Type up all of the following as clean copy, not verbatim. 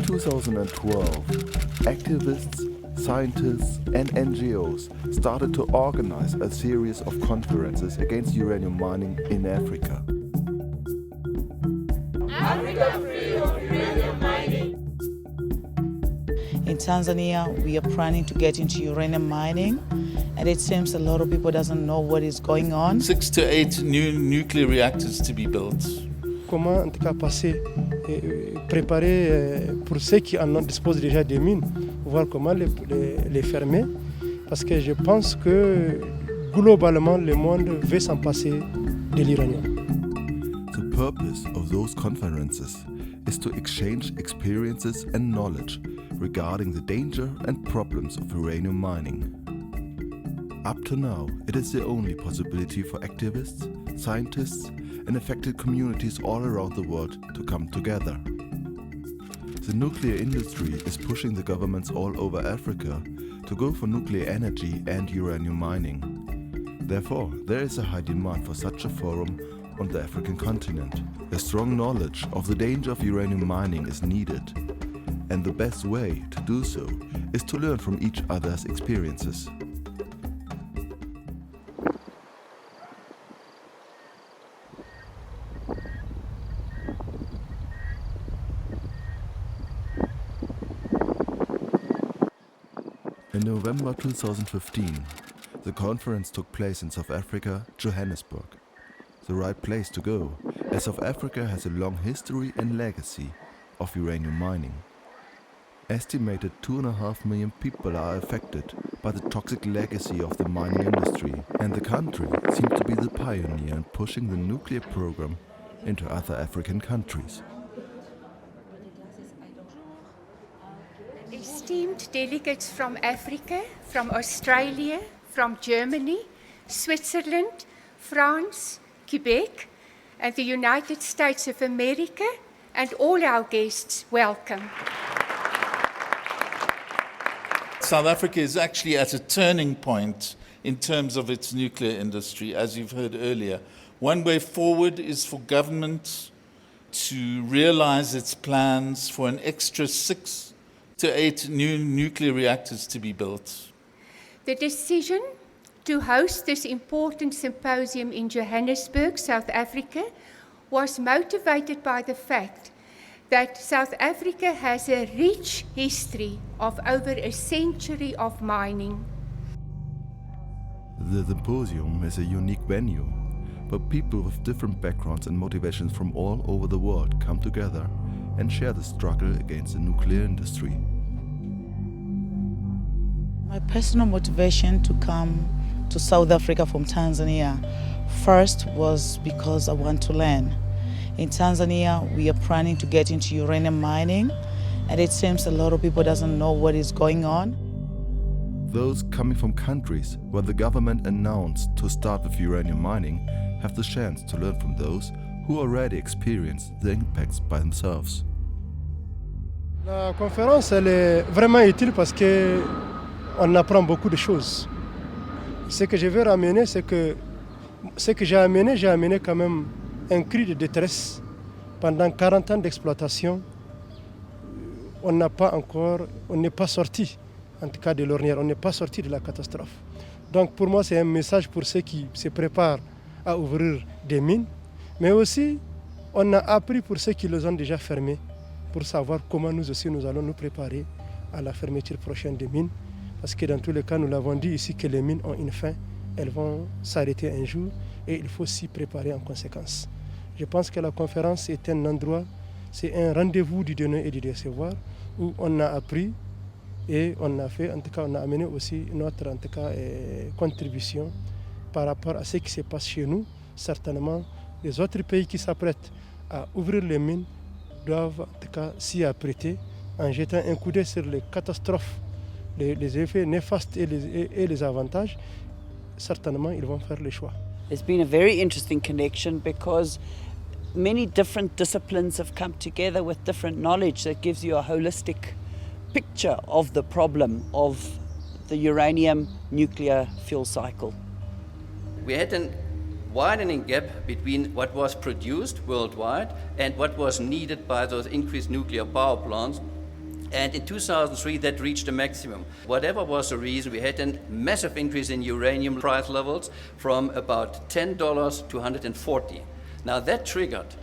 2012, activists, scientists and NGOs started to organize a series of conferences against uranium mining in Africa. Africa free of uranium mining. In Tanzania, we are planning to get into uranium mining, and it seems a lot of people doesn't know what is going on. 6 to 8 new nuclear reactors to be built. Comment en tout cas passer et préparer pour ceux qui en disposent déjà des mines, voir comment les fermer, parce que je pense que globalement le monde veut s'en passer de l'uranium. The purpose of those conferences is to exchange experiences and knowledge regarding the danger and problems of uranium mining. Up to now, it is the only possibility for activists, scientists, and affected communities all around the world to come together. The nuclear industry is pushing the governments all over Africa to go for nuclear energy and uranium mining. Therefore, there is a high demand for such a forum on the African continent. A strong knowledge of the danger of uranium mining is needed, and the best way to do so is to learn from each other's experiences. In November 2015, the conference took place in South Africa, Johannesburg. The right place to go, as South Africa has a long history and legacy of uranium mining. Estimated 2.5 million people are affected by the toxic legacy of the mining industry, and the country seems to be the pioneer in pushing the nuclear program into other African countries. Esteemed delegates from Africa, from Australia, from Germany, Switzerland, France, Quebec, and the United States of America, and all our guests, welcome. South Africa is actually at a turning point in terms of its nuclear industry, as you've heard earlier. One way forward is for government to realize its plans for an extra 6 to 8 new nuclear reactors to be built. The decision to host this important symposium in Johannesburg, South Africa, was motivated by the fact that South Africa has a rich history of over a century of mining. The symposium is a unique venue, where people with different backgrounds and motivations from all over the world come together and share the struggle against the nuclear industry. My personal motivation to come to South Africa from Tanzania first was because I want to learn. In Tanzania, we are planning to get into uranium mining, and it seems a lot of people doesn't know what is going on. Those coming from countries where the government announced to start with uranium mining have the chance to learn from those who already experienced the impacts by themselves. La conférence elle est vraiment utile parce qu'on apprend beaucoup de choses. Ce que je veux ramener, c'est que ce que j'ai amené quand même un cri de détresse. Pendant 40 ans d'exploitation, on n'est pas sorti, en tout cas de l'ornière, on n'est pas sorti de la catastrophe. Donc pour moi, c'est un message pour ceux qui se préparent à ouvrir des mines, mais aussi on a appris pour ceux qui les ont déjà fermées, pour savoir comment nous aussi nous allons nous préparer à la fermeture prochaine des mines. Parce que dans tous les cas, nous l'avons dit ici que les mines ont une fin, elles vont s'arrêter un jour et il faut s'y préparer en conséquence. Je pense que la conférence est un endroit, c'est un rendez-vous du donner et du recevoir où on a appris et on a fait, en tout cas, on a amené aussi notre contribution par rapport à ce qui se passe chez nous. Certainement, les autres pays qui s'apprêtent à ouvrir les mines doivent en tout cas s'y apprêter en jetant un coup d'œil sur les catastrophes, les effets néfastes et les avantages. Certainement, ils vont faire le choix. There's been a very interesting connection because many different disciplines have come together with different knowledge that gives you a holistic picture of the problem of the uranium nuclear fuel cycle. We had a widening gap between what was produced worldwide and what was needed by those increased nuclear power plants And in 2003, that reached a maximum. Whatever was the reason, we had a massive increase in uranium price levels from about $10 to $140. Now that triggered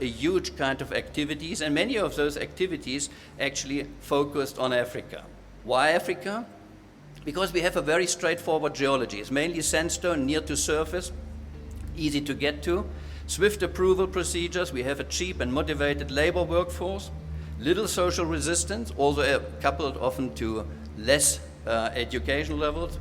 a huge kind of activities, and many of those activities actually focused on Africa. Why Africa? Because we have a very straightforward geology. It's mainly sandstone, near to surface, easy to get to, swift approval procedures, we have a cheap and motivated labor workforce, little social resistance, also coupled often to less education levels.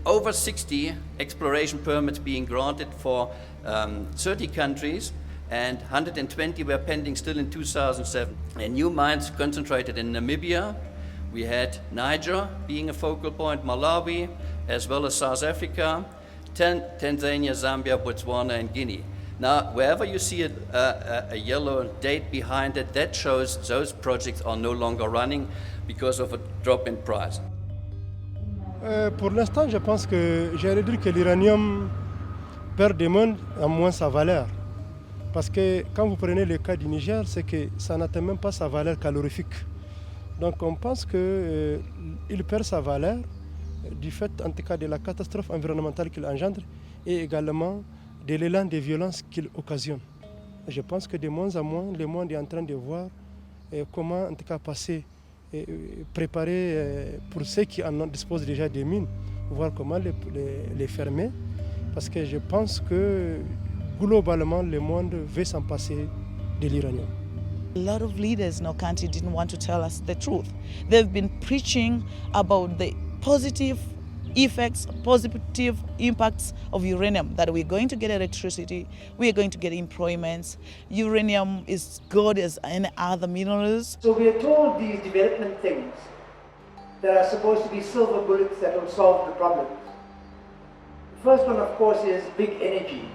Over 60 exploration permits being granted for 30 countries, and 120 were pending still in 2007. And new mines concentrated in Namibia. We had Niger being a focal point, Malawi, as well as South Africa, Tanzania, Zambia, Botswana, and Guinea. Now, wherever you see a yellow date behind it, that shows those projects are no longer running because of a drop in price. Pour l'instant, je pense que j'allais dire que l'uranium perd de moins en moins sa valeur. Parce que quand vous prenez le cas du Niger, c'est que ça n'atteint même pas sa valeur calorifique. Donc on pense qu'il perd sa valeur du fait, en tout cas, de la catastrophe environnementale qu'il engendre et également de l'élan de violence qu'il occasionne. Je pense que de moins en moins, le monde est en train de voir comment, en tout cas, préparer pour ceux qui en disposent déjà des mines, voir comment les fermer. Parce que je pense que globalement, le monde veut s'en passer de l'uranium. A lot of leaders in our country didn't want to tell us the truth. They've been preaching about the positive effects, positive impacts of uranium, that we're going to get electricity, we are going to get employments. Uranium is good as any other minerals. So we are told these development things that are supposed to be silver bullets that will solve the problems. The first one, of course, is big energy.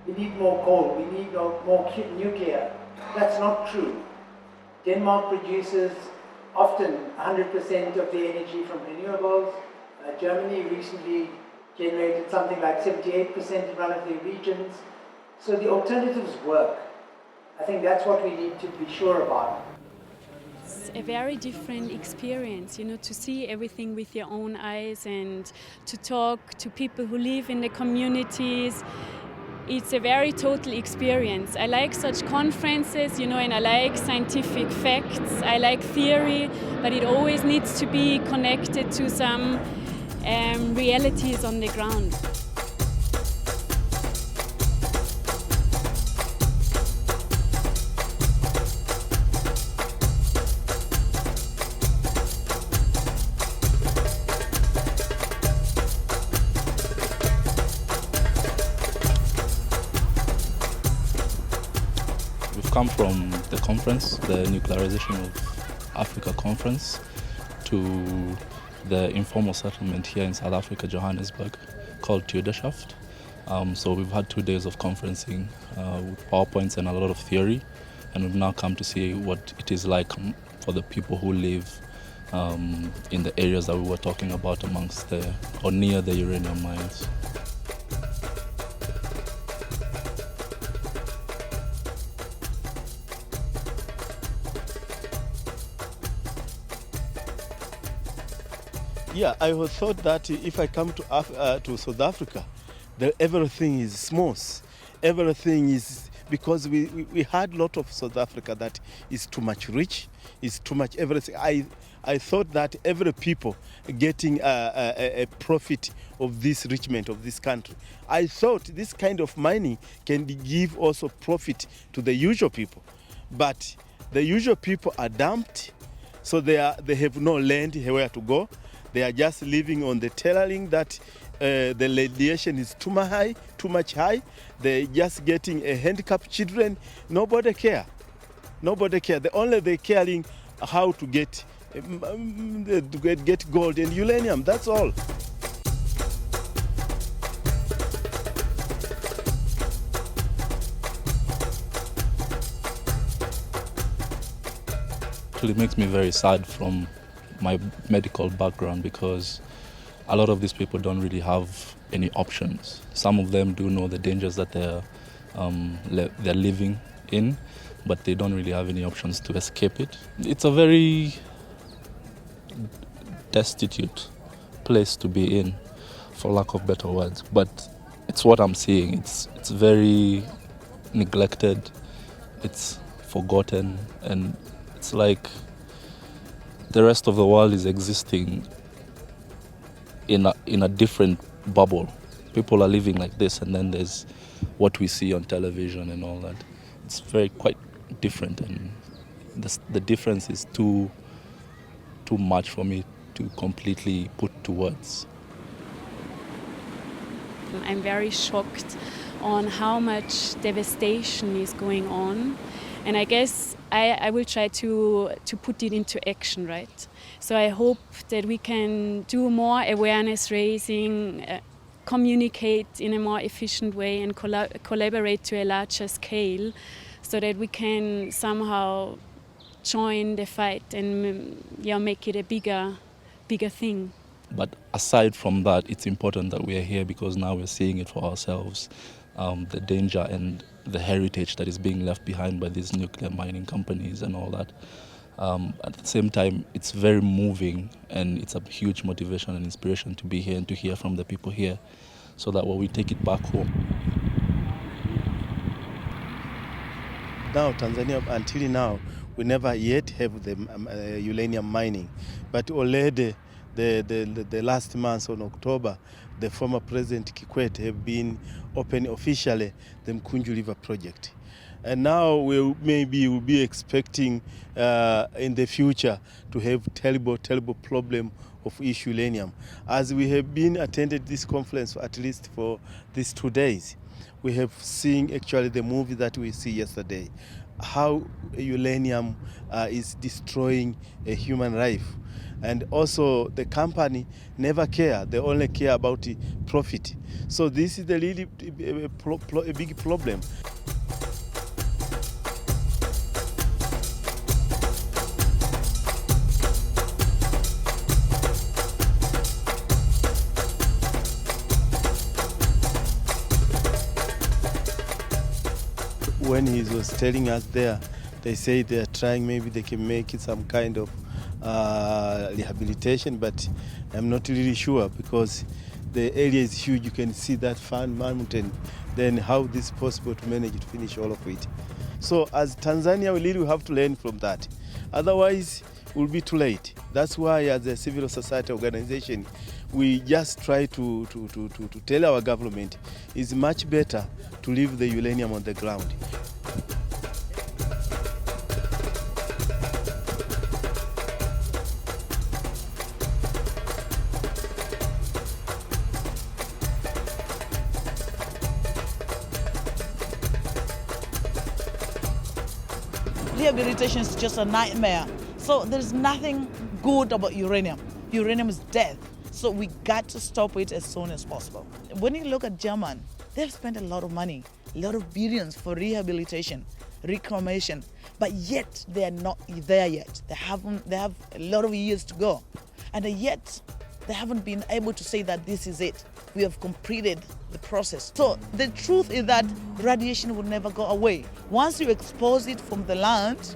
We need more coal, we need more nuclear. That's not true. Denmark produces often 100% of the energy from renewables. Germany recently generated something like 78% in one of their regions. So the alternatives work. I think that's what we need to be sure about. It's a very different experience, to see everything with your own eyes and to talk to people who live in the communities. It's a very total experience. I like such conferences, and I like scientific facts. I like theory, but it always needs to be connected to some realities on the ground. Come from the conference, the Nuclearisation of Africa conference, to the informal settlement here in South Africa, Johannesburg, called Tudeshaft. So we've had 2 days of conferencing with PowerPoints and a lot of theory, and we've now come to see what it is like for the people who live in the areas that we were talking about near the uranium mines. Yeah, I thought that if I come to South Africa, that everything is smooth. Everything is, because we had a lot of South Africa that is too much rich, is too much everything. I thought that every people getting a profit of this enrichment of this country. I thought this kind of mining can give also profit to the usual people. But the usual people are dumped, so they have no land where to go. They are just living on the tailoring that the radiation is too much high. They're just getting a handicapped children. Nobody care. Nobody care. They're caring how to get gold and uranium. That's all. It makes me very sad from my medical background, because a lot of these people don't really have any options. Some of them do know the dangers that they're living in, but they don't really have any options to escape it. It's a very destitute place to be in, for lack of better words, but it's what I'm seeing. It's very neglected, it's forgotten, and it's like the rest of the world is existing in a different bubble. People are living like this, and then there's what we see on television and all that. It's quite different, and the difference is too much for me to completely put to words. I'm very shocked on how much devastation is going on, and I guess I will try to put it into action, right? So I hope that we can do more awareness raising, communicate in a more efficient way, and collaborate to a larger scale, so that we can somehow join the fight and make it a bigger thing. But aside from that, it's important that we are here because now we're seeing it for ourselves, the danger and the heritage that is being left behind by these nuclear mining companies and all that. At the same time, it's very moving, and it's a huge motivation and inspiration to be here and to hear from the people here, so that when we take it back home. Now, Tanzania, until now, we never yet have the uranium mining, but already the last month on October, the former President Kikwete have been open officially the Mkunju River project. And now we'll be expecting in the future to have terrible problem of issue uranium. As we have been attended this conference at least for these 2 days, we have seen actually the movie that we see yesterday, how uranium is destroying a human life. And also the company never care, they only care about the profit. So this is the really a big problem. When he was telling us there, they say they are trying, maybe they can make it some kind of rehabilitation, but I'm not really sure because the area is huge. You can see that fine mountain. Then how this is possible to manage to finish all of it? So as Tanzania, we really have to learn from that. Otherwise, it will be too late. That's why as a civil society organization, we just try to tell our government it's much better to leave the uranium on the ground. Rehabilitation is just a nightmare. So there's nothing good about uranium. Uranium is death. So we got to stop it as soon as possible. When you look at Germany, they've spent a lot of money, a lot of billions for rehabilitation, reclamation, but yet they are not there yet. They have a lot of years to go. And yet they haven't been able to say that this is it. We have completed the process. So the truth is that radiation will never go away. Once you expose it from the land,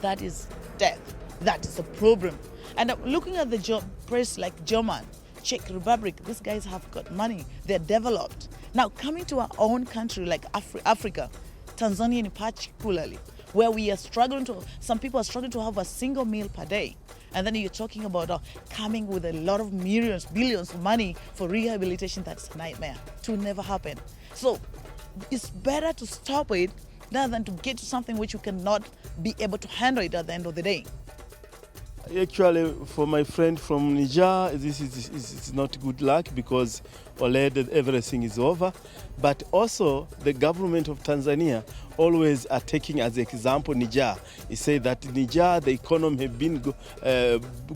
that is death. That is a problem. And looking at the place like Germany, Czech Republic, these guys have got money. They're developed. Now coming to our own country like Africa, Tanzania in particularly, where we are struggling some people are struggling to have a single meal per day. And then you're talking about coming with a lot of millions, billions of money for rehabilitation. That's a nightmare. It will never happen. So it's better to stop it rather than to get to something which you cannot be able to handle it at the end of the day. Actually, for my friend from Niger, this is not good luck because already everything is over. But also, the government of Tanzania always are taking as example Niger. He said that Niger, the economy have been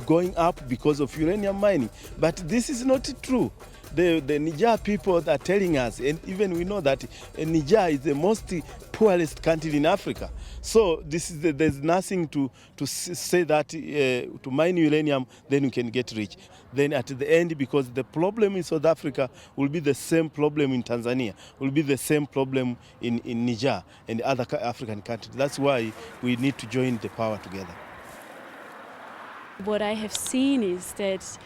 going up because of uranium mining. But this is not true. the Niger people are telling us, and even we know that Niger is the most poorest country in Africa. So there's nothing to say that to mine uranium, then you can get rich. Then at the end, because the problem in South Africa will be the same problem in Tanzania, will be the same problem in Niger and other African countries. That's why we need to join the power together. What I have seen is that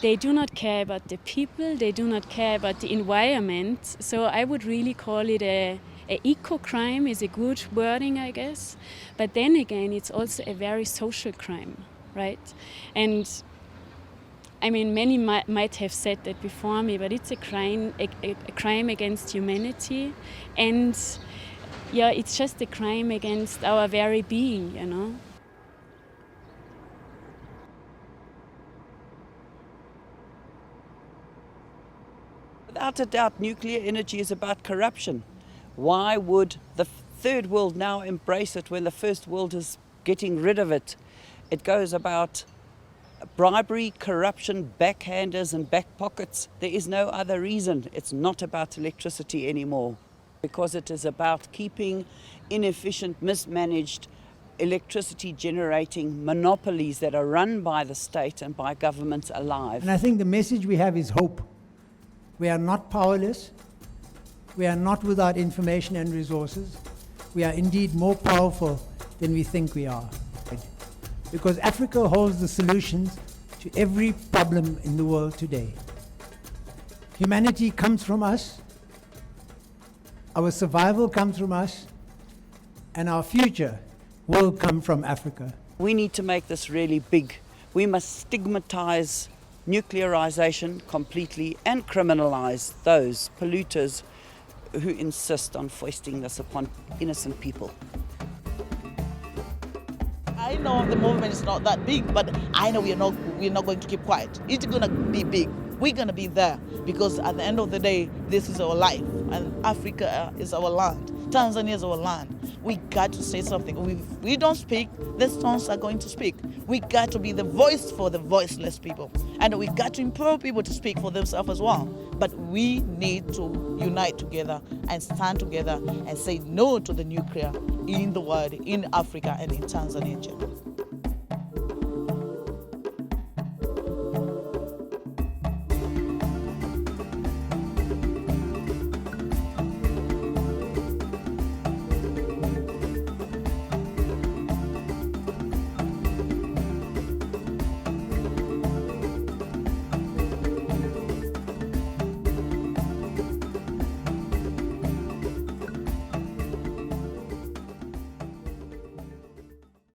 they do not care about the people, they do not care about the environment. So I would really call it a eco-crime is a good wording, I guess. But then again, it's also a very social crime, right? And I mean, many might have said that before me, but it's a crime against humanity. And yeah, it's just a crime against our very being, you know? Without a doubt, nuclear energy is about corruption. Why would the third world now embrace it when the first world is getting rid of it? It goes about bribery, corruption, backhanders and back pockets. There is no other reason. It's not about electricity anymore, because it is about keeping inefficient, mismanaged electricity generating monopolies that are run by the state and by governments alive. And I think the message we have is hope. We are not powerless. We are not without information and resources. We are indeed more powerful than we think we are. Because Africa holds the solutions to every problem in the world today. Humanity comes from us. Our survival comes from us. And our future will come from Africa. We need to make this really big. We must stigmatize nuclearization completely and criminalize those polluters who insist on foisting this upon innocent people. I know the movement is not that big, but I know we're not going to keep quiet. It's going to be big. We're going to be there because at the end of the day, this is our life and Africa is our land. Tanzania is our land. We got to say something. If we don't speak, the stones are going to speak. We got to be the voice for the voiceless people. And we got to empower people to speak for themselves as well. But we need to unite together and stand together and say no to the nuclear in the world, in Africa and in Tanzania in general.